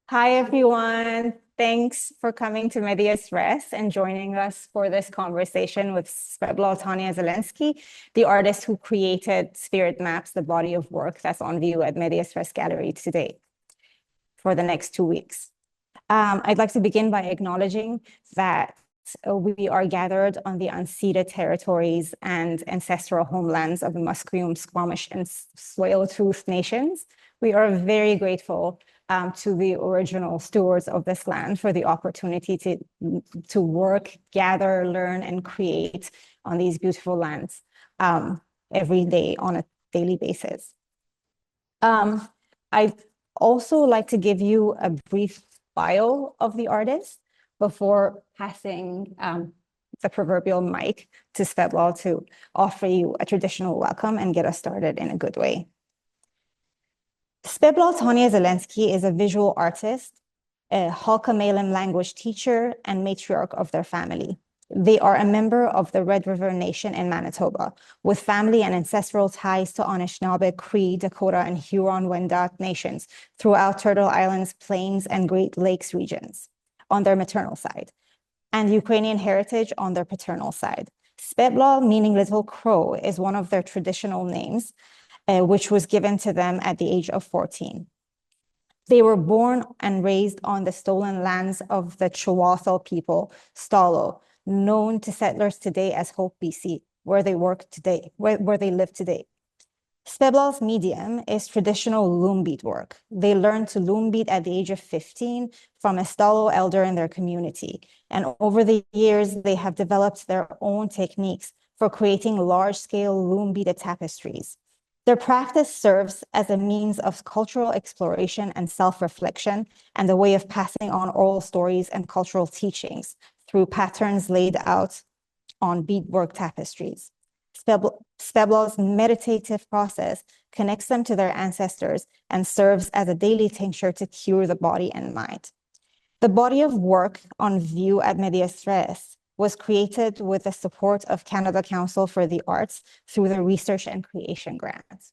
Hi, everyone. Thanks for coming to Medias Res and joining us for this conversation with Speplól Tanya Zilinski, the artist who created Spirit Maps, the body of work that's on view at Medias Res Gallery today for the next 2 weeks. I'd like to begin by acknowledging that we are gathered on the unceded territories and ancestral homelands of the Musqueam, Squamish, and Tsleil-Waututh nations. We are very grateful to the original stewards of this land for the opportunity to work, gather, learn, and create on these beautiful lands every day on a daily basis. I'd also like to give you a brief bio of the artist before passing the proverbial mic to Speplól to offer you a traditional welcome and get us started in a good way. Speplól Tanya Zilinski is a visual artist, a Halka-Malem language teacher, and matriarch of their family. They are a member of the Red River Nation in Manitoba, with family and ancestral ties to Anishinaabe, Cree, Dakota, and Huron-Wendat nations throughout Turtle Island's Plains and Great Lakes regions on their maternal side, and Ukrainian heritage on their paternal side. Speplól, meaning little crow, is one of their traditional names, which was given to them at the age of 14. They were born and raised on the stolen lands of the Chihuahua people, Stalo, known to settlers today as Hope, BC, where they work today, where they live today. Speplól's medium is traditional loom beadwork. They learned to loom bead at the age of 15 from a Stalo elder in their community. And over the years, they have developed their own techniques for creating large-scale loom beaded tapestries. Their practice serves as a means of cultural exploration and self-reflection, and a way of passing on oral stories and cultural teachings through patterns laid out on beadwork tapestries. Speplól's meditative process connects them to their ancestors and serves as a daily tincture to cure the body and mind. The body of work on view at Medias Res was created with the support of Canada Council for the Arts through the Research and Creation Grant.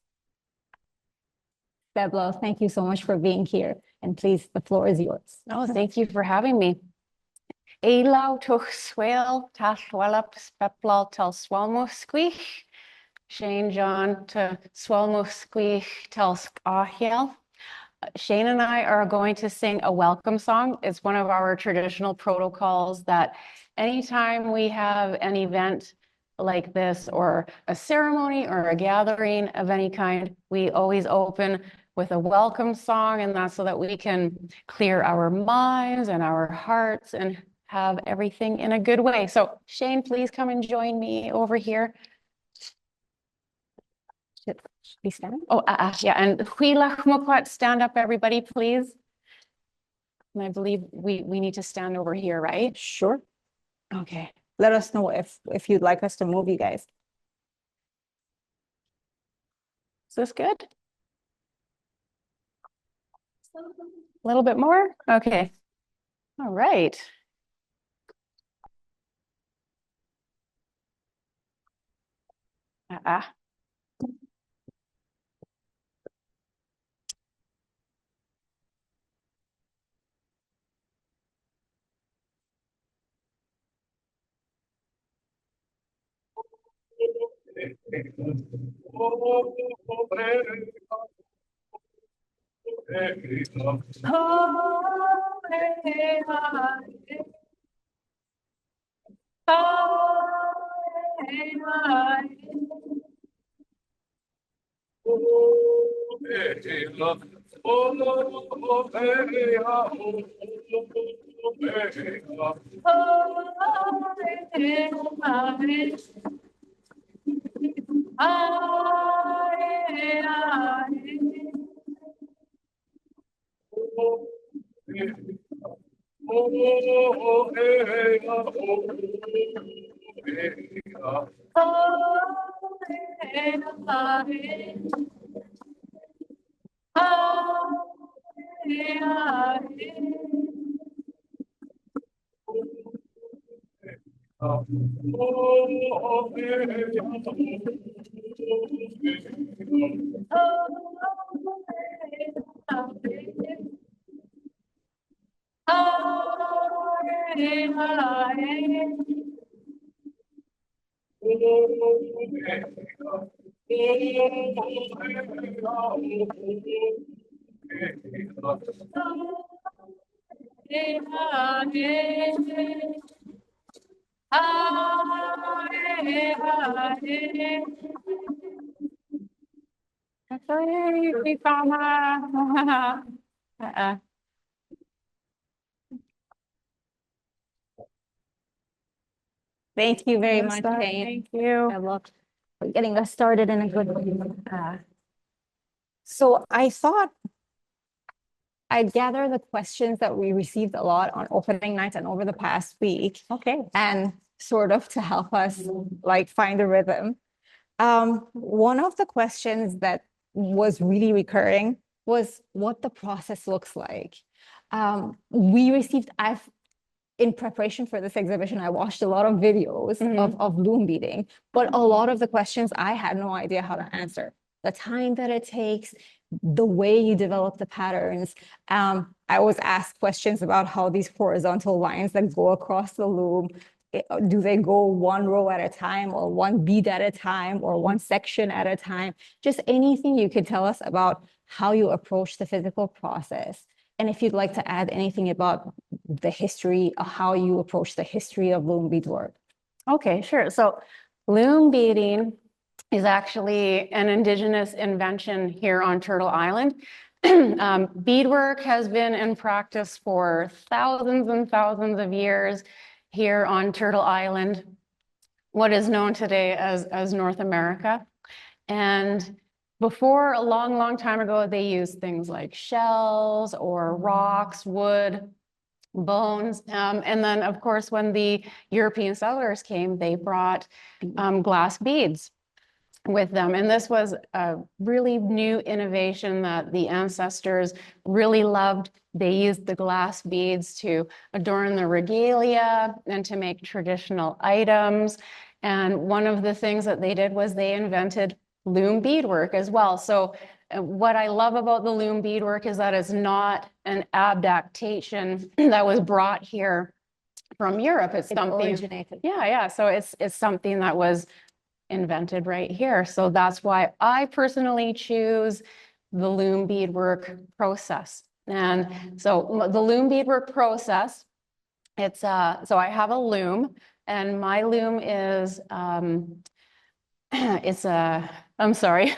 Speplól, thank you so much for being here. And please, the floor is yours. Oh, thank you for having me. Eilau tuch swale talwelap Speplól tel swalmo squeech. Shane John to swalmo squeech tel ahiel. Shane and I are going to sing a welcome song. It's one of our traditional protocols that anytime we have an event like this, or a ceremony or a gathering of any kind, we always open with a welcome song, and that's so that we can clear our minds and our hearts and have everything in a good way. So Shane, please come and join me over here. Should we stand? Oh, yeah, and huila stand up, everybody, please. And I believe we need to stand over here, right? Sure. Okay. Let us know if you'd like us to move you guys. Is this good? A little bit more? Okay. All right. Thank you very much, Jane. Thank you. Good luck for getting us started in a good way. So I thought I'd gather the questions that we received a lot on opening night and over the past week. Okay. And sort of to help us like find a rhythm. One of the questions that was really recurring was what the process looks like. In preparation for this exhibition, I watched a lot of videos of loom beading, but a lot of the questions I had no idea how to answer. The time that it takes, the way you develop the patterns. I was asked questions about how these horizontal lines that go across the loom, do they go one row at a time or one bead at a time or one section at a time? Just anything you could tell us about how you approach the physical process. And if you'd like to add anything about the history, how you approach the history of loom beadwork. Okay, sure. So loom beading is actually an Indigenous invention here on Turtle Island. Beadwork has been in practice for thousands and thousands of years here on Turtle Island, what is known today as North America. And before, a long, long time ago, they used things like shells or rocks, wood, bones. And then, of course, when the European settlers came, they brought glass beads with them. And this was a really new innovation that the ancestors really loved. They used the glass beads to adorn the regalia and to make traditional items. And one of the things that they did was they invented loom beadwork as well. So what I love about the loom beadwork is that it's not an adaptation that was brought here from Europe. It's something originated. Yeah. So it's something that was invented right here. So that's why I personally choose the loom beadwork process. And so the loom beadwork process, it's so I have a loom, and my loom is I'm sorry,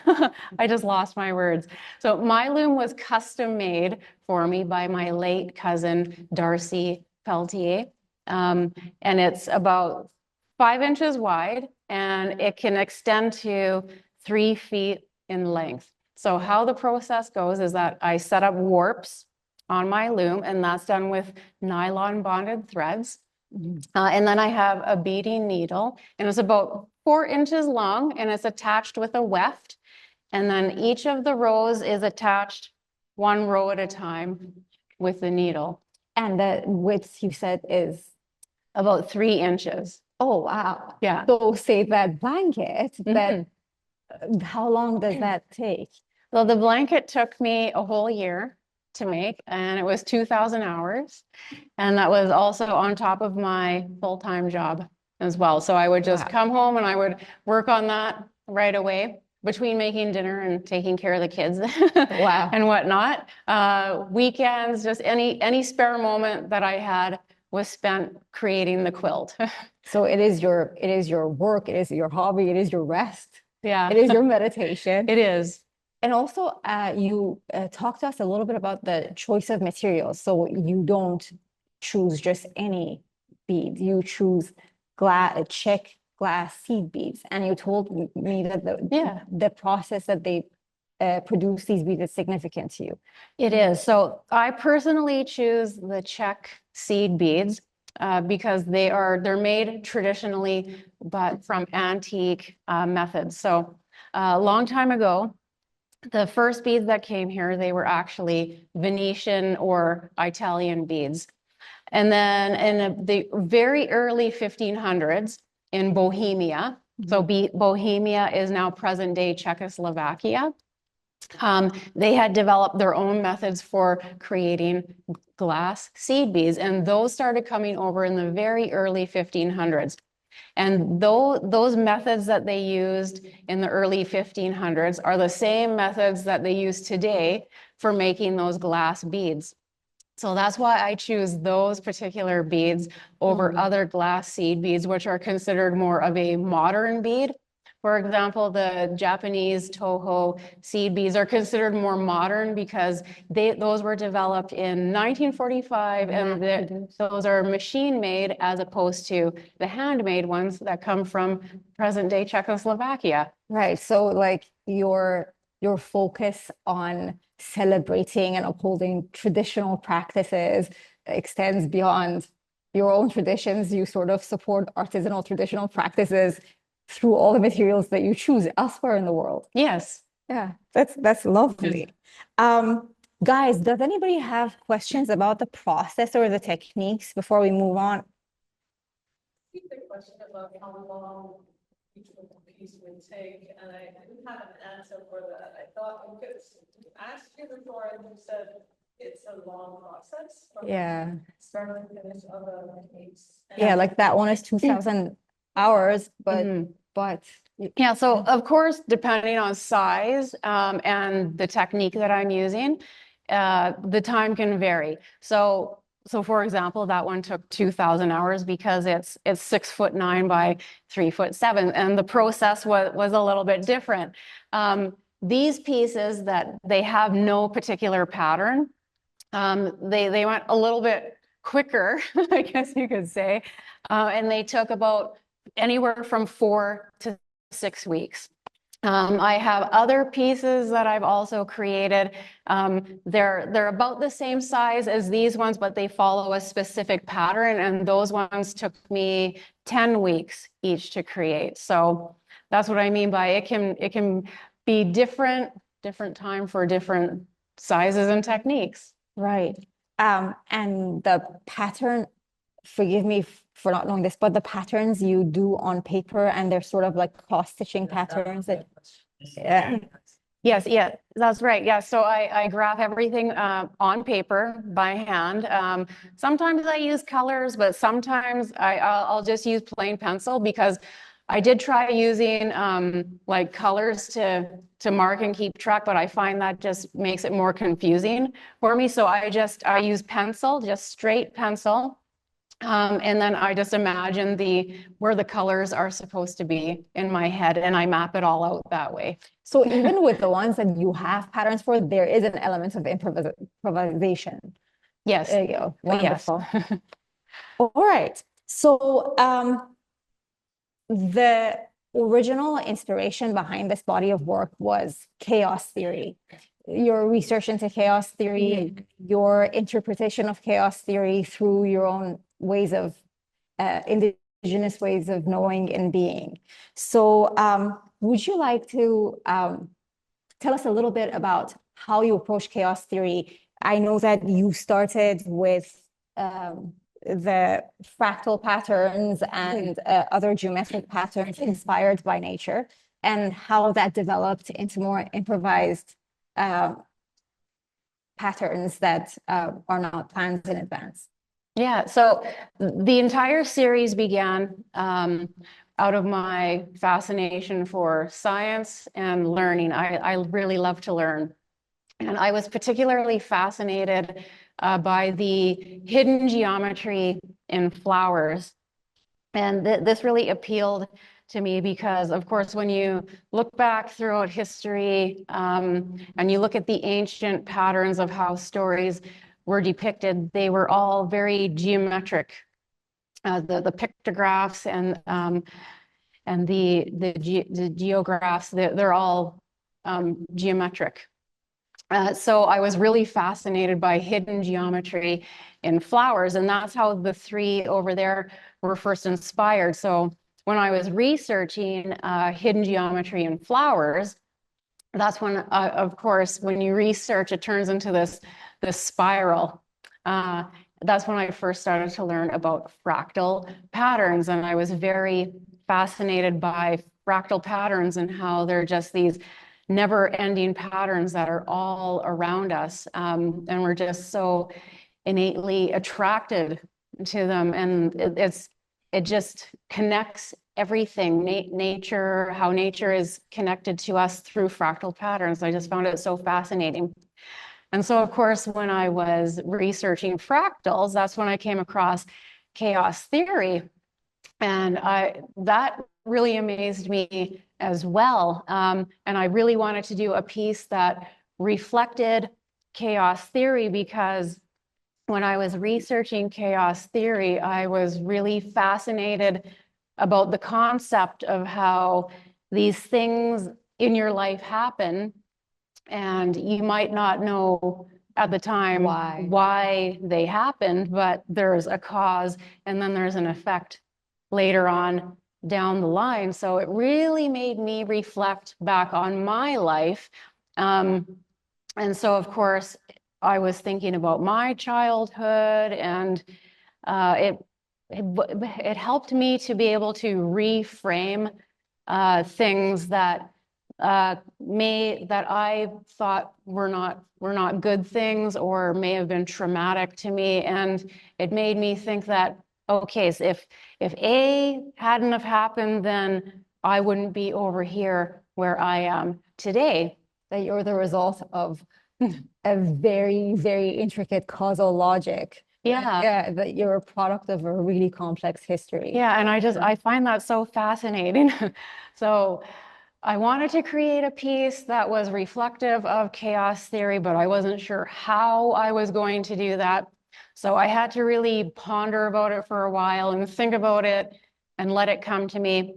I just lost my words. So my loom was custom made for me by my late cousin, Darcy Peltier. And it's about 5 inches wide, and it can extend to 3 feet in length. So how the process goes is that I set up warps on my loom, and that's done with nylon bonded threads. And then I have a beading needle, and it's about 4 inches long, and it's attached with a weft. And then each of the rows is attached 1 row at a time with the needle. And the width you said is about 3 inches. Oh, wow. Yeah. So say that blanket, that how long does that take? Well, the blanket took me a whole year to make, and it was 2,000 hours. And that was also on top of my full-time job as well. So I would just come home and I would work on that right away between making dinner and taking care of the kids and whatnot. Weekends, just any spare moment that I had was spent creating the quilt. So it is your work, it is your hobby, it is your rest. Yeah. It is your meditation. It is. And also, you talked to us a little bit about the choice of materials. So you don't choose just any bead. You choose check glass seed beads. And you told me that the process that they produce these beads is significant to you. It is. So I personally choose the check seed beads because they're made traditionally, but from antique methods. So a long time ago, the first beads that came here, they were actually Venetian or Italian beads. And then in the very early 1500s in Bohemia, so Bohemia is now present-day Czechoslovakia, they had developed their own methods for creating glass seed beads, and those started coming over in the very early 1500s. And those methods that they used in the early 1500s are the same methods that they use today for making those glass beads. So that's why I choose those particular beads over other glass seed beads, which are considered more of a modern bead. For example, the Japanese Toho seed beads are considered more modern because those were developed in 1945, and those are machine made as opposed to the handmade ones that come from present day Czechoslovakia. Right. So like your focus on celebrating and upholding traditional practices extends beyond your own traditions. You sort of support artisanal traditional practices through all the materials that you choose elsewhere in the world. Yes. Yeah, that's lovely. Guys, does anybody have questions about the process or the techniques before we move on? The question about how long each piece would take, and I didn't have an answer for that. I thought I could ask you before, and you said it's a long process from Yeah. start to finish of a piece. Yeah, like that one is 2,000 hours, but Yeah, so of course, depending on size and the technique that I'm using, the time can vary. So for example, that one took 2,000 hours because it's 6'9" by 3'7", and the process was a little bit different. These pieces that they have no particular pattern, they went a little bit quicker, I guess you could say, and they took about anywhere from 4 to 6 weeks. I have other pieces that I've also created. They're about the same size as these ones, but they follow a specific pattern, and those ones took me 10 weeks each to create. So that's what I mean by it can be different time for different sizes and techniques. right. And the pattern, forgive me for not knowing this, but the patterns you do on paper, and they're sort of like cross-stitching patterns that, yeah. Yes, yeah, that's right. Yeah, so I graph everything on paper by hand. Sometimes I use colors, but sometimes I'll just use plain pencil, because I did try using like colors to mark and keep track, but I find that just makes it more confusing for me. So I use pencil, just straight pencil. And then I just imagine where the colors are supposed to be in my head, and I map it all out that way. So even with the ones that you have patterns for, there is an element of improvisation. Yes. There you go. Wonderful. Yes. All right. So the original inspiration behind this body of work was chaos theory. Your research into chaos theory, your interpretation of chaos theory through your own ways of indigenous ways of knowing and being. So would you like to tell us a little bit about how you approach chaos theory? I know that you started with the fractal patterns and other geometric patterns inspired by nature, and how that developed into more improvised patterns that are not planned in advance. Yeah, so the entire series began out of my fascination for science and learning. I really love to learn. And I was particularly fascinated by the hidden geometry in flowers. And this really appealed to me because, of course, when you look back throughout history and you look at the ancient patterns of how stories were depicted, they were all very geometric. The pictographs and the geographs, they're all geometric. So I was really fascinated by hidden geometry in flowers, and that's how the three over there were first inspired. So when I was researching hidden geometry in flowers, that's when, of course, when you research, it turns into this spiral. That's when I first started to learn about fractal patterns, and I was very fascinated by fractal patterns and how they're just these never-ending patterns that are all around us. And we're just so innately attracted to them. And it just connects everything, nature, how nature is connected to us through fractal patterns. I just found it so fascinating. And so, of course, when I was researching fractals, that's when I came across chaos theory. And that really amazed me as well. And I really wanted to do a piece that reflected chaos theory, because when I was researching chaos theory, I was really fascinated about the concept of how these things in your life happen, and you might not know at the time why they happened, but there's a cause and then there's an effect later on down the line. So it really made me reflect back on my life. And so, of course, I was thinking about my childhood, and it helped me to be able to reframe things that I thought were not good things, or may have been traumatic to me. And it made me think that, okay, so if A hadn't have happened, then I wouldn't be over here where I am today. That you're the result of a very, very intricate causal logic. Yeah. That you're a product of a really complex history. Yeah, and I find that so fascinating. So I wanted to create a piece that was reflective of chaos theory, but I wasn't sure how I was going to do that. So I had to really ponder about it for a while and think about it and let it come to me.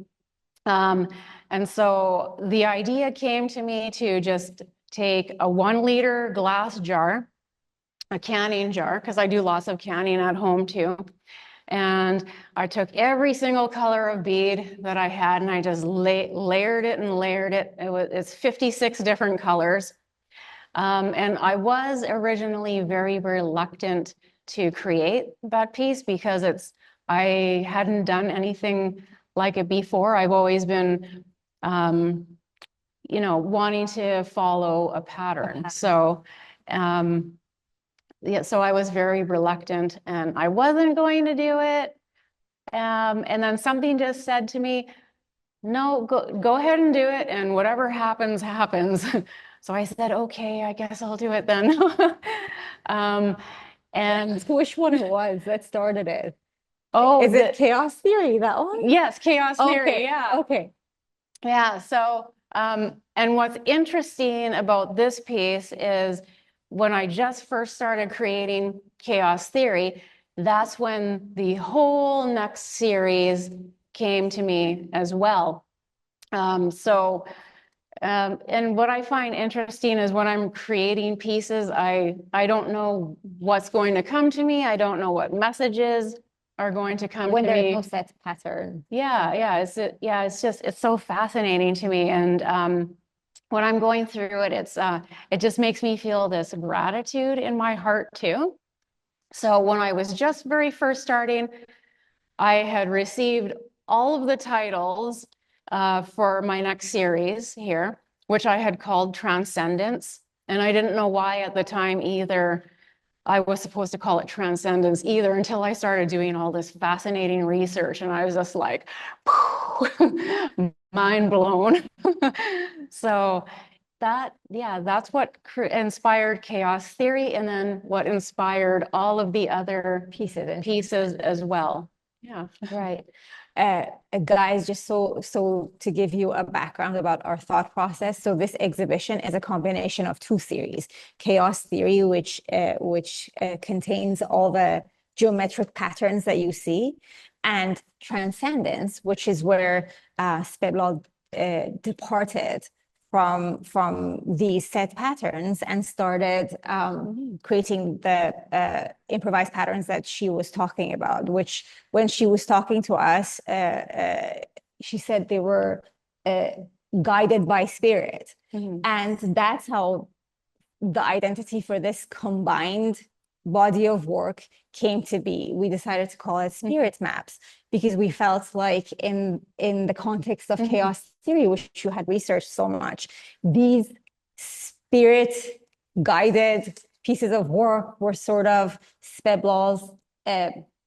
And so the idea came to me to just take a 1-liter glass jar, a canning jar, because I do lots of canning at home too. And I took every single color of bead that I had, and I just layered it and layered it. It's 56 different colors. And I was originally very reluctant to create that piece, because I hadn't done anything like it before. I've always been, wanting to follow a pattern. So, yeah, so I was very reluctant, and I wasn't going to do it. And then something just said to me, no, go ahead and do it, and whatever happens, happens. So I said, okay, I guess I'll do it then. And which one it was that started it? Oh, is it chaos theory, that one? Yes, chaos theory. Okay. Yeah. Okay. Yeah. So, and what's interesting about this piece is when I just first started creating chaos theory, that's when the whole next series came to me as well. And what I find interesting is when I'm creating pieces, I don't know what's going to come to me. I don't know what messages are going to come when to there's me. no set pattern. It's so fascinating to me. And when I'm going through it, it just makes me feel this gratitude in my heart too. So when I was just very first starting, I had received all of the titles for my next series here, which I had called Transcendence. And I didn't know why at the time either I was supposed to call it Transcendence either, until I started doing all this fascinating research. And I was just like, mind blown. So that's what inspired chaos theory, and then what inspired all of the other pieces as well. Yeah. Right. Guys, just so to give you a background about our thought process. So this exhibition is a combination of 2 series: chaos theory, which contains all the geometric patterns that you see, and transcendence, which is where Speplól departed from these set patterns and started creating the improvised patterns that she was talking about, which when she was talking to us, she said they were guided by spirit. And that's how the identity for this combined body of work came to be. We decided to call it spirit maps because we felt like in the context of chaos theory, which you had researched so much, these spirit guided pieces of work were sort of Speplól's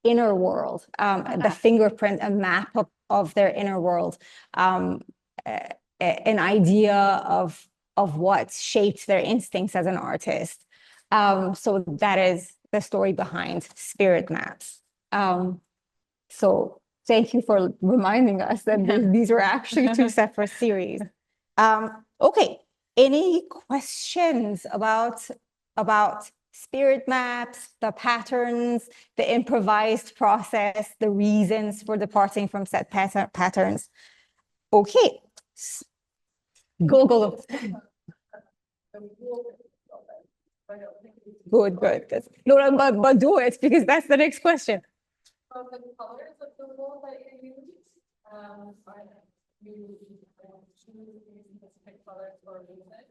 inner world, the fingerprint, a map of their inner world, an idea of what shaped their instincts as an artist. So that is the story behind spirit maps. So thank you for reminding us that these were actually two separate series. Okay, any questions about spirit maps, the patterns, the improvised process, the reasons for departing from set patterns? Okay, go. Good. No, but do it, because that's the next question. From the colors of the wool that you use, you choose specific colors for a reason.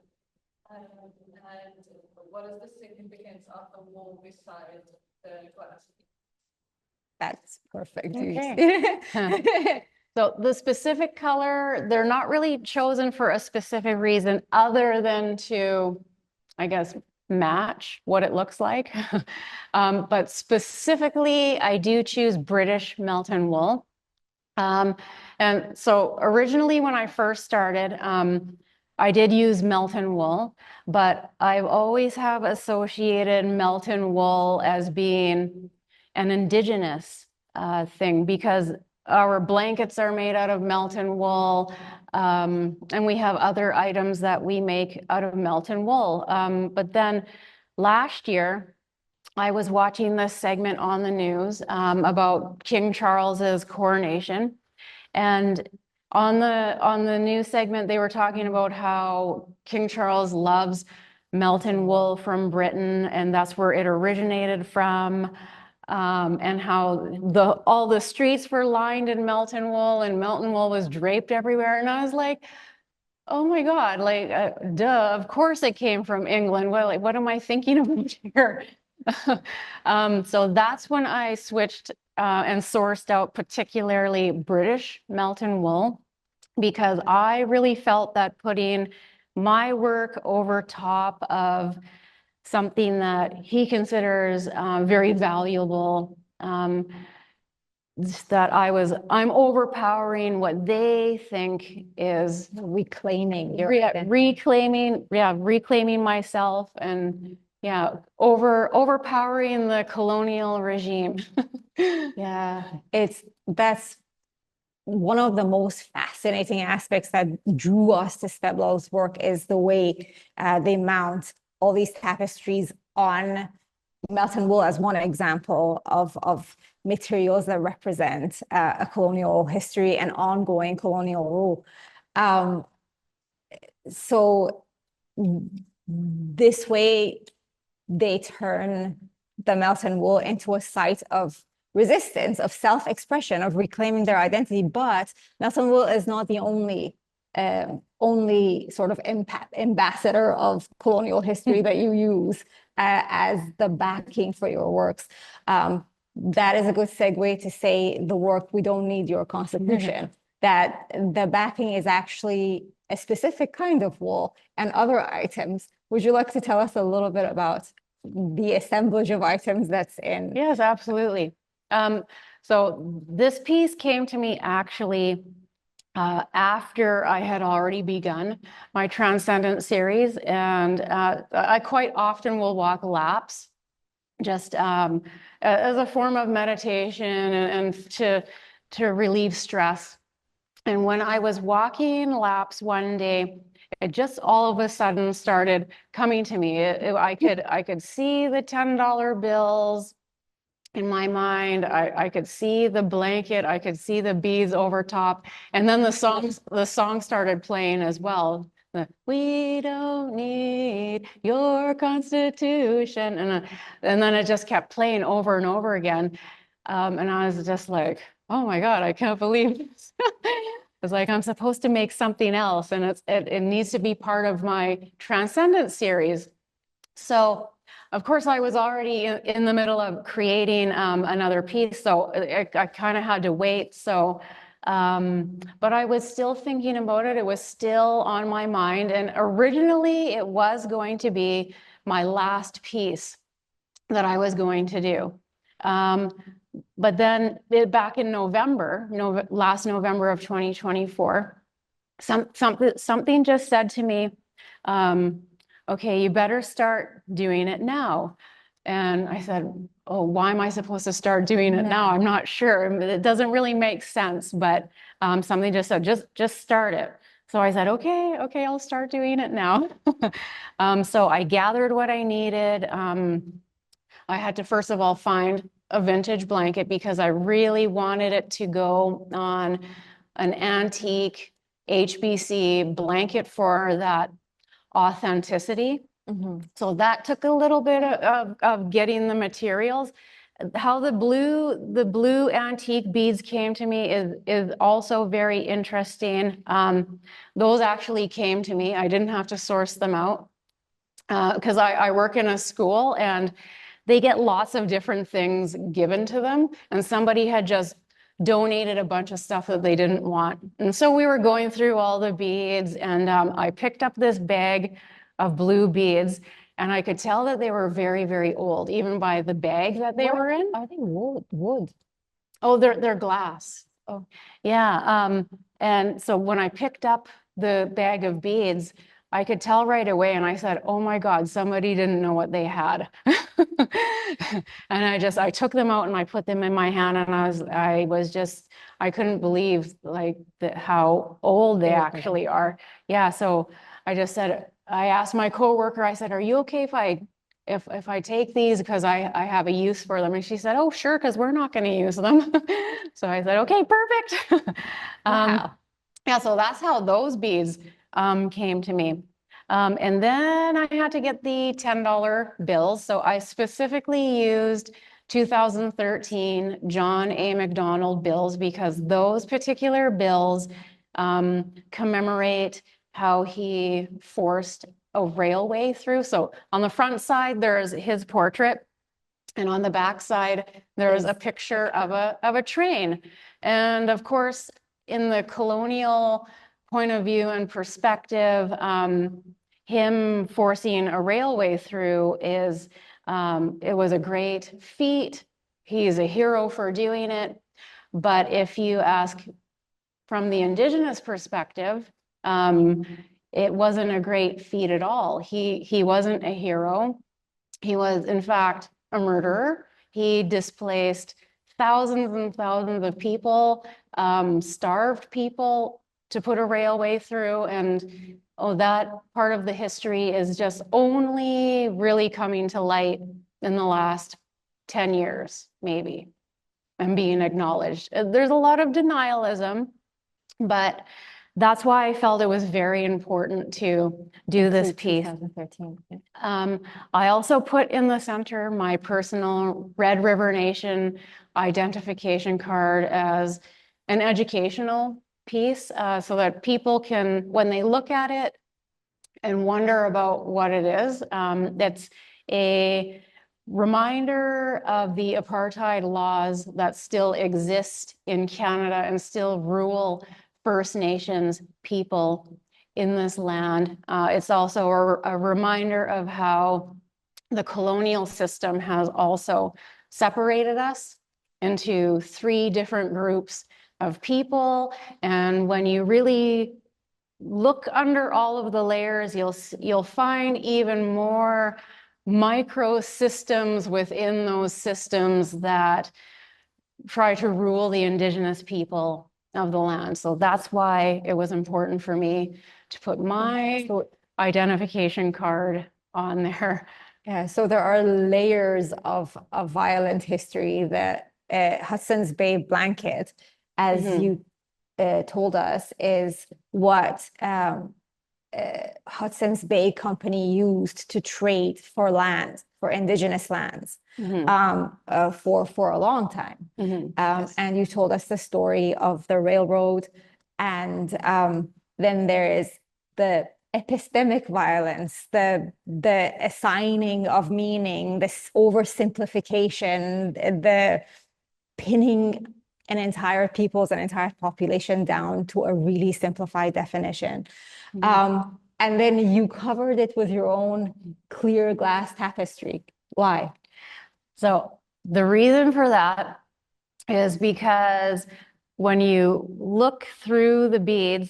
And what is the significance of the wool beside the glass? That's perfect. Okay. So the specific color, they're not really chosen for a specific reason other than to, I guess, match what it looks like. But specifically, I do choose British Melton wool. And so originally when I first started, I did use Melton wool, but I've always have associated Melton wool as being an Indigenous thing, because our blankets are made out of Melton wool, and we have other items that we make out of Melton wool. But then last year, I was watching this segment on the news about King Charles's coronation, and on the news segment, they were talking about how King Charles loves Melton wool from Britain, and that's where it originated from. And how all the streets were lined in Melton wool, and Melton wool was draped everywhere. And I was like, oh my God, like, duh, of course it came from England. Well, like, what am I thinking about here? So that's when I switched and sourced out particularly British Melton wool, because I really felt that putting my work over top of something that he considers very valuable, that I'm overpowering what they think is reclaiming your reclaiming myself, and overpowering the colonial regime. That's one of the most fascinating aspects that drew us to Speplól's work, is the way they mount all these tapestries on Melton wool as one example of materials that represent a colonial history and ongoing colonial rule. So this way, they turn the Melton wool into a site of resistance, of self-expression, of reclaiming their identity. But Melton wool is not the only sort of ambassador of colonial history that you use as the backing for your works. That is a good segue to say the work, We Don't Need Your Constitution, that the backing is actually a specific kind of wool and other items. Would you like to tell us a little bit about the assemblage of items that's in? Yes, absolutely. So this piece came to me actually after I had already begun my Transcendent series, and I quite often will walk laps, just as a form of meditation and to relieve stress. And when I was walking laps one day, it just all of a sudden started coming to me. I could see the $10 bills in my mind. I could see the blanket, I could see the beads over top, and then the song started playing as well. We don't need your constitution, and then it just kept playing over and over again, and I was just like, oh my God, I can't believe this. It's like I'm supposed to make something else, and it needs to be part of my Transcendent series. So of course, I was already in the middle of creating another piece, so I kind of had to wait. So, but I was still thinking about it. It was still on my mind. And originally, it was going to be my last piece that I was going to do. But then back in November, last November of 2024, something just said to me, okay, you better start doing it now. And I said, oh, why am I supposed to start doing it now? I'm not sure. It doesn't really make sense, but something just said, just start it. So I said, okay, I'll start doing it now. So I gathered what I needed. I had to first of all find a vintage blanket because I really wanted it to go on an antique HBC blanket for that authenticity. So that took a little bit of getting the materials. How the blue antique beads came to me is also very interesting. Those actually came to me. I didn't have to source them out because I work in a school and they get lots of different things given to them, and somebody had just donated a bunch of stuff that they didn't want. And so we were going through all the beads, and I picked up this bag of blue beads, and I could tell that they were very, very old, even by the bag that they were in. I think wood. Oh, they're glass. Oh, yeah. And so when I picked up the bag of beads, I could tell right away, and I said, oh my God, somebody didn't know what they had. And I took them out and I put them in my hand, and I couldn't believe like how old they actually are. Yeah, so I asked my coworker, I said, are you okay if I take these because I have a use for them? And she said, oh, sure, because we're not going to use them. So I said, okay, perfect. Wow. Yeah, so that's how those beads came to me. And then I had to get the $10 bills. So I specifically used 2013 John A. McDonald bills because those particular bills commemorate how he forced a railway through. So on the front side, there's his portrait. And on the back side, there's a picture of a train. And of course, in the colonial point of view and perspective, him forcing a railway through it was a great feat. He's a hero for doing it. But if you ask from the Indigenous perspective, it wasn't a great feat at all. He wasn't a hero. He was, in fact, a murderer. He displaced thousands and thousands of people, starved people to put a railway through. And that part of the history is just only really coming to light in the last 10 years, maybe, and being acknowledged. There's a lot of denialism, but that's why I felt it was very important to do this piece. 2013. I also put in the center my personal Red River Nation identification card as an educational piece so that people can, when they look at it and wonder about what it is, it's a reminder of the apartheid laws that still exist in Canada and still rule First Nations people in this land. It's also a reminder of how the colonial system has also separated us into 3 different groups of people. And when you really look under all of the layers, you'll find even more micro systems within those systems that try to rule the Indigenous people of the land. So that's why it was important for me to put my identification card on there. Yeah, so there are layers of violent history. That Hudson's Bay blanket, as you told us, is what Hudson's Bay Company used to trade for land, for Indigenous lands, for a long time. Yes. And you told us the story of the railroad, and then there is the epistemic violence, the assigning of meaning, this oversimplification, the pinning an entire people's, an entire population down to a really simplified definition. And then you covered it with your own clear glass tapestry. Why? So the reason for that is because when you look through the beads,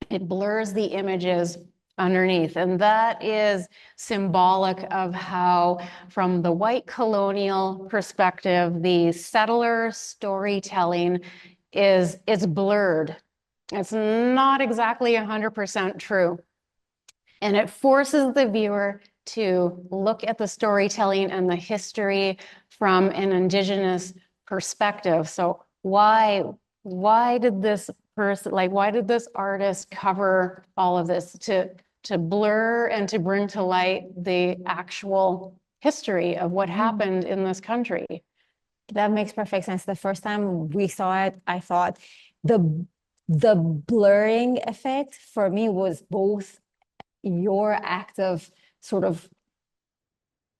it blurs the images underneath. And that is symbolic of how, from the white colonial perspective, the settler storytelling it's blurred. It's not exactly 100% true. And it forces the viewer to look at the storytelling and the history from an Indigenous perspective. So why did this person, like, why did this artist cover all of this to blur and to bring to light the actual history of what happened in this country? That makes perfect sense. The first time we saw it, I thought the blurring effect for me was both your act of sort of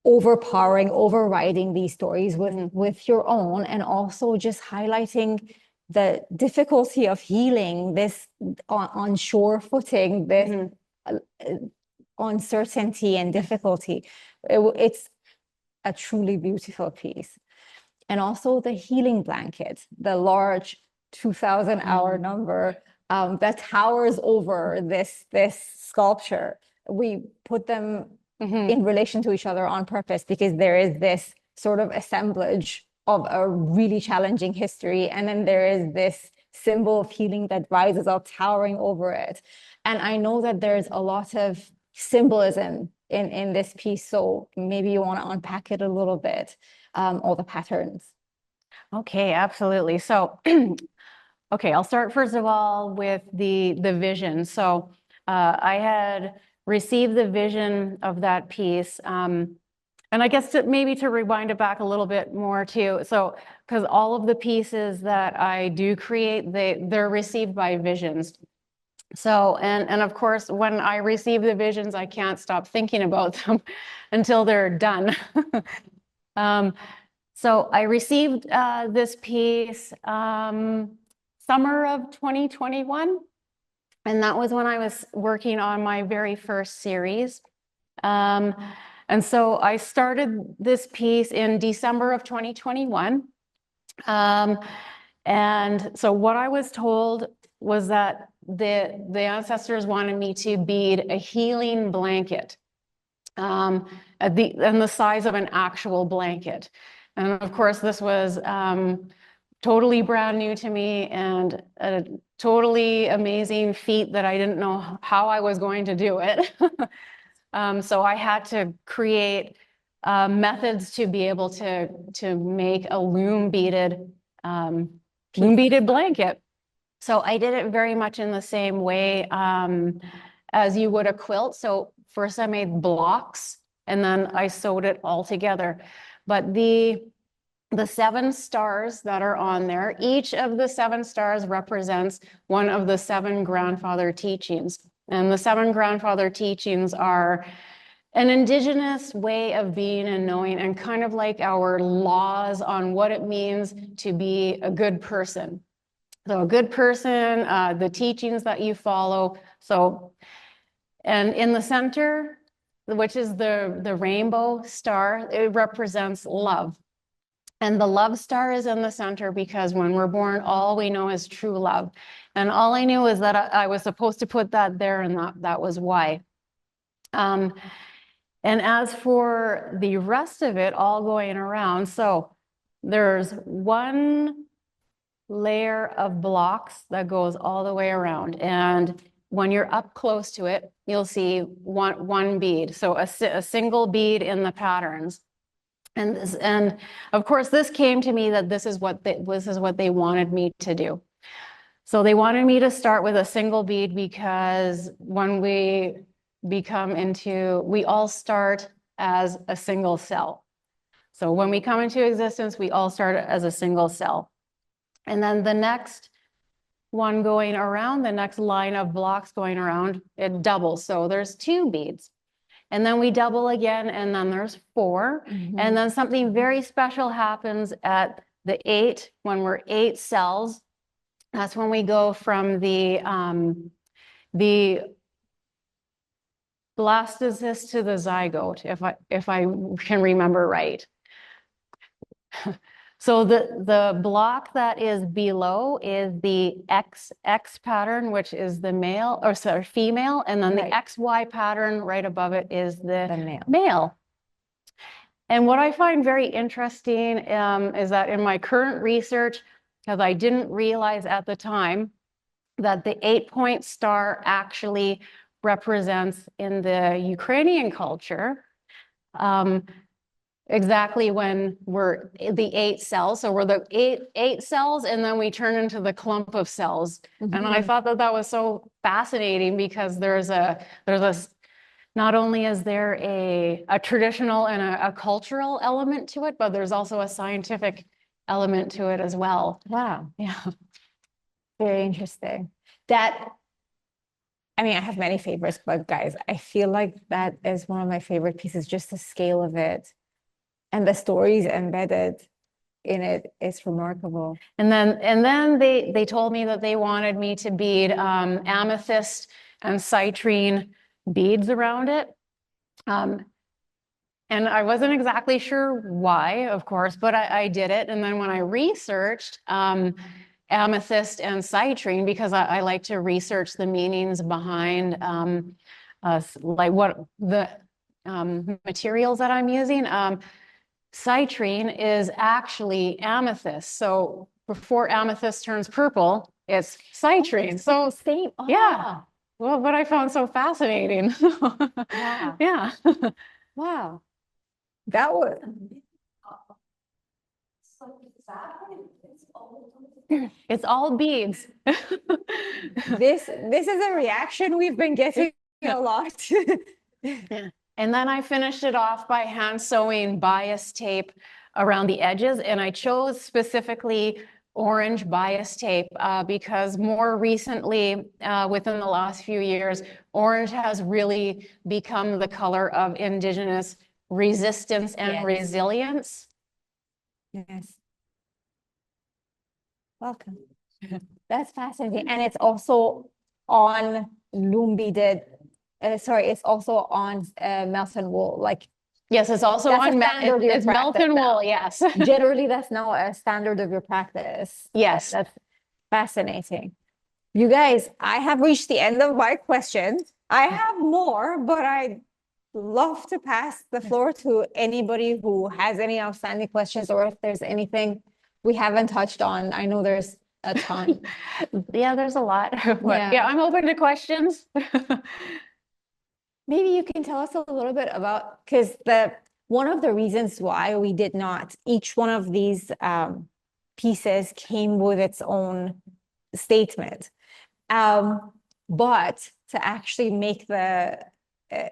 overriding these stories with your own, and also just highlighting the difficulty of healing this on sure footing, this uncertainty and difficulty. It's a truly beautiful piece. And also the healing blanket, the large 2,000-hour number that towers over this sculpture. We put them in relation to each other on purpose because there is this sort of assemblage of a really challenging history, and then there is this symbol of healing that rises up towering over it. And I know that there's a lot of symbolism in this piece, so maybe you want to unpack it a little bit, all the patterns. Okay, absolutely. So, okay, I'll start first of all with the vision. So I had received the vision of that piece. And I guess maybe to rewind it back a little bit more too. So, because all of the pieces that I do create, they're received by visions. So, and of course, when I receive the visions, I can't stop thinking about them until they're done. So I received this piece summer of 2021, and that was when I was working on my very first series. And so I started this piece in December of 2021. And so what I was told was that the ancestors wanted me to bead a healing blanket and the size of an actual blanket. And of course, this was totally brand new to me and a totally amazing feat that I didn't know how I was going to do it. So I had to create methods to be able to make a loom beaded blanket. So I did it very much in the same way as you would a quilt. So first I made blocks and then I sewed it all together. But the 7 stars that are on there, each of the 7 stars represents one of the 7 grandfather teachings. And the 7 grandfather teachings are an Indigenous way of being and knowing, and kind of like our laws on what it means to be a good person. So a good person, the teachings that you follow. So, and in the center, which is the rainbow star, it represents love. And the love star is in the center because when we're born, all we know is true love. And all I knew is that I was supposed to put that there, and that was why. And as for the rest of it, all going around, so there's one layer of blocks that goes all the way around. And when you're up close to it, you'll see one bead. So a single bead in the patterns. And of course, this came to me that this is what they wanted me to do. So they wanted me to start with a single bead because when we we all start as a single cell. So when we come into existence, we all start as a single cell. And then the next one going around, the next line of blocks going around, it doubles. So there's 2 beads. And then we double again, and then there's 4. And then something very special happens at the 8, when we're 8 cells. That's when we go from the blastocyst to the zygote, if I can remember right. So the block that is below is the XX pattern, which is the male, or sorry, female, and then the XY pattern right above it is the male. And what I find very interesting is that in my current research, because I didn't realize at the time that the 8-point star actually represents in the Ukrainian culture exactly when we're the 8 cells. So we're the eight cells, and then we turn into the clump of cells. And I thought that that was so fascinating, because there's a not only is there a traditional and a cultural element to it, but there's also a scientific element to it as well. Wow. Yeah. Very interesting. I mean, I have many favorites, but guys, I feel like that is one of my favorite pieces, just the scale of it and the stories embedded in it is remarkable. And then they told me that they wanted me to bead amethyst and citrine beads around it. And I wasn't exactly sure why, of course, but I did it. And then when I researched amethyst and citrine, because I like to research the meanings behind like what the materials that I'm using. Citrine is actually amethyst. So before amethyst turns purple, it's citrine. So same. yeah. Well, what I found so fascinating. Wow. Yeah. Wow. That was It's all beads. this is a reaction we've been getting a lot. Yeah. And then I finished it off by hand sewing bias tape around the edges. And I chose specifically orange bias tape because more recently, within the last few years, orange has really become the color of Indigenous resistance and resilience. Yes. Welcome. That's fascinating. And it's also on loom beaded. Sorry, it's also on Melton wool. Like, yes, it's also that's on it's Melton wool. Yes. Generally, that's now a standard of your practice. Yes. That's fascinating. You guys, I have reached the end of my questions. I have more, but I'd love to pass the floor to anybody who has any outstanding questions, or if there's anything we haven't touched on. I know there's a ton. Yeah, there's a lot. But yeah, I'm open to questions. Maybe you can tell us a little bit about, because one of the reasons why we did not, each one of these pieces came with its own statement. But to actually make the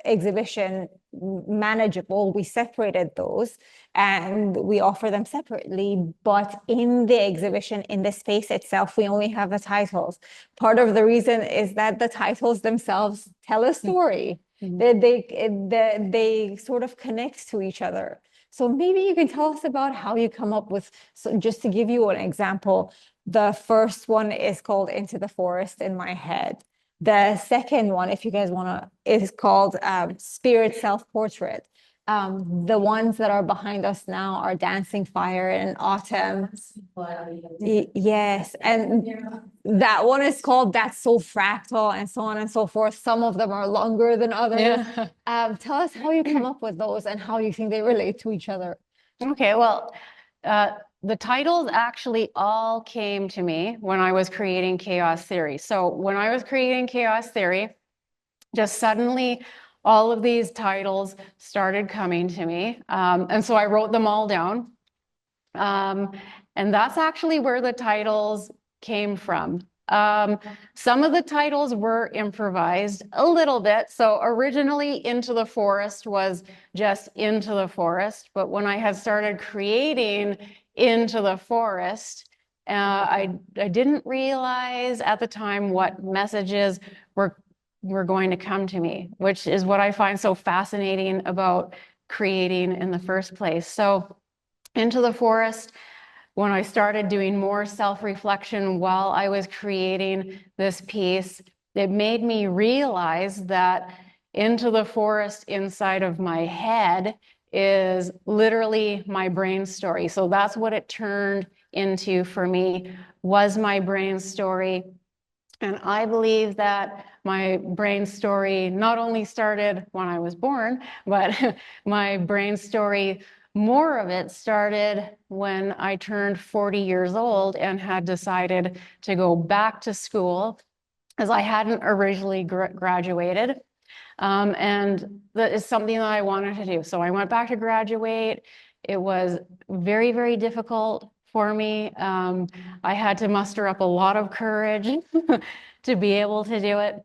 exhibition manageable, we separated those and we offer them separately. But in the exhibition, in the space itself, we only have the titles. Part of the reason is that the titles themselves tell a story. They sort of connect to each other. So maybe you can tell us about how you come up with, so just to give you an example, the first one is called Into the Forest in my head. The second one, if you guys want to, is called Spirit Self-Portrait. The ones that are behind us now are Dancing Fire and Autumn. Yes, and that one is called That's So Fractal, and so on and so forth. Some of them are longer than others. Yeah. Tell us how you come up with those and how you think they relate to each other. Okay, well, the titles actually all came to me when I was creating Chaos Theory. So when I was creating Chaos Theory, just suddenly all of these titles started coming to me. And so I wrote them all down. And that's actually where the titles came from. Some of the titles were improvised a little bit. So originally Into the Forest was just Into the Forest. But when I had started creating Into the Forest, I didn't realize at the time what messages were going to come to me, which is what I find so fascinating about creating in the first place. So Into the Forest, when I started doing more self-reflection while I was creating this piece, it made me realize that Into the Forest inside of my head is literally my brain story. So that's what it turned into for me, was my brain story. And I believe that my brain story not only started when I was born, but my brain story, more of it started when I turned 40 years old and had decided to go back to school, as I hadn't originally graduated. And that is something that I wanted to do. So I went back to graduate. It was very, very difficult for me. I had to muster up a lot of courage to be able to do it.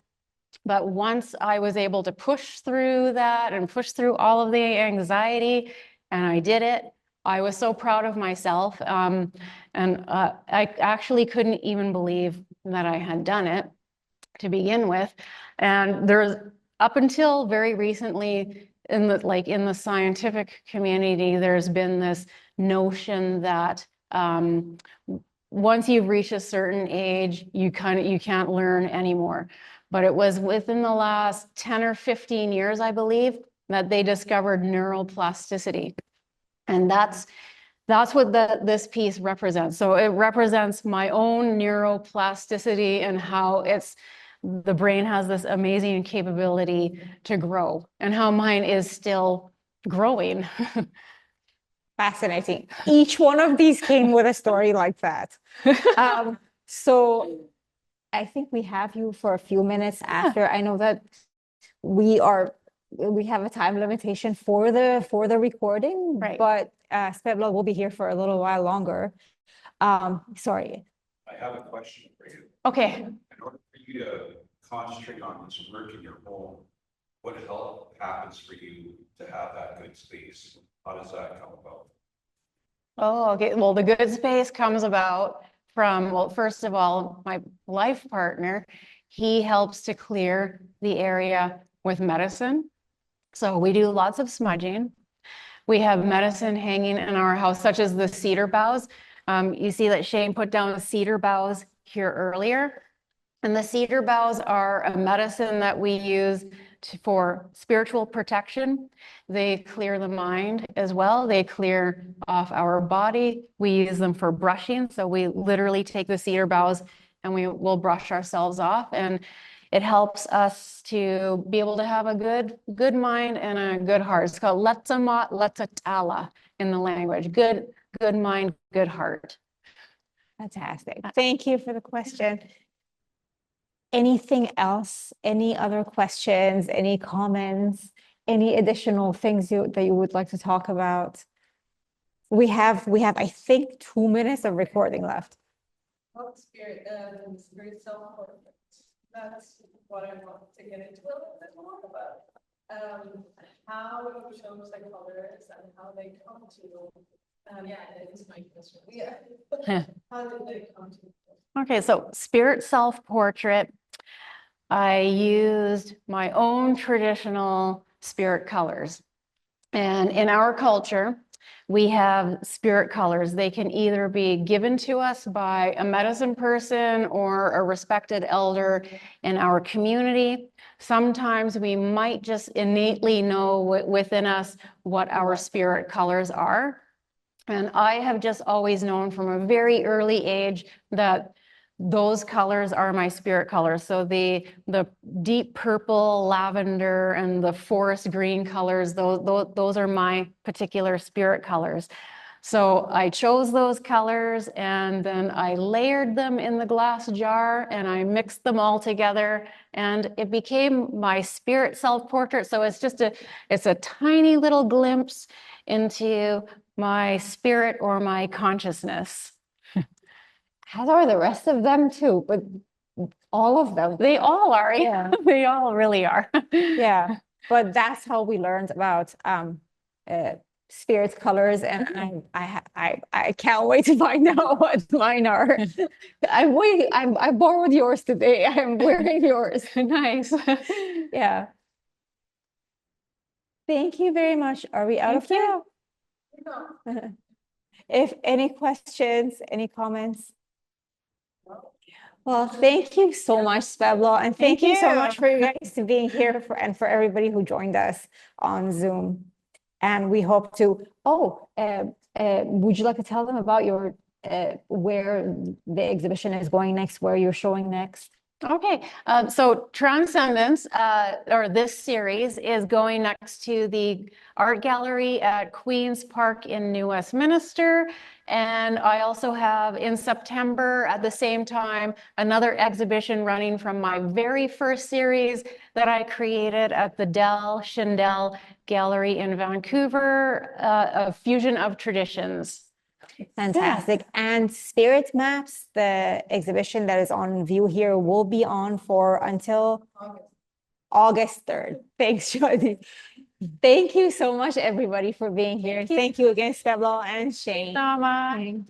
But once I was able to push through that and push through all of the anxiety, and I did it, I was so proud of myself. I actually couldn't even believe that I had done it to begin with. And there's, up until very recently, in the scientific community, there's been this notion that once you've reached a certain age, you can't learn anymore. But it was within the last 10 or 15 years, I believe, that they discovered neuroplasticity. And that's what this piece represents. So it represents my own neuroplasticity and how the brain has this amazing capability to grow, and how mine is still growing. Fascinating. Each one of these came with a story like that. So I think we have you for a few minutes after. I know that we have a time limitation for the recording, Right. But Speplól will be here for a little while longer. Sorry. I have a question for you. Okay. In order for you to concentrate on this work in your home, what help happens for you to have that good space? How does that come about? Oh, okay. Well, the good space comes about from, well, first of all, my life partner. He helps to clear the area with medicine. So we do lots of smudging. We have medicine hanging in our house, such as the cedar boughs. You see that Shane put down cedar boughs here earlier. And the cedar boughs are a medicine that we use for spiritual protection. They clear the mind as well. They clear off our body. We use them for brushing. So we literally take the cedar boughs and we will brush ourselves off. And it helps us to be able to have a good mind and a good heart. It's called letzamat letzatala in the language. Good mind, good heart. Fantastic. Thank you for the question. Anything else? Any other questions? Any comments? Any additional things that you would like to talk about? We have, I think, 2 minutes of recording left. Well, spirit self-portrait. That's what I want to get into a little bit more about. How you chose the colors and how they come to you. Yeah, that is my question. Yeah. How did they come to you? Okay, so spirit self-portrait. I used my own traditional spirit colors. And in our culture, we have spirit colors. They can either be given to us by a medicine person or a respected elder in our community. Sometimes we might just innately know within us what our spirit colors are. And I have just always known from a very early age that those colors are my spirit colors. So the deep purple, lavender, and the forest green colors, those are my particular spirit colors. So I chose those colors and then I layered them in the glass jar and I mixed them all together and it became my spirit self-portrait. So it's a tiny little glimpse into my spirit or my consciousness. As are the rest of them too, but all of them. They all are. Yeah. They all really are. Yeah. But that's how we learned about spirit colors, and I can't wait to find out what mine are. I borrowed yours today. I'm wearing yours. Nice. Yeah. Thank you very much. Are we out of time? If any questions, any comments? Well, thank you so much, Speplól, and thank you so much for you guys being here and for everybody who joined us on Zoom. And we hope to, would you like to tell them about your where the exhibition is going next, where you're showing next? Okay, so Transcendence, or this series, is going next to the art gallery at Queen's Park in New Westminster. And I also have in September at the same time another exhibition running from my very first series that I created at the Schindel Gallery in Vancouver, a fusion of traditions. Fantastic. And Spirit Maps, the exhibition that is on view here, will be on for until August 3rd. Thanks, Jody. Thank you so much, everybody, for being here. Thank you again, Speplól and Shane. Sama.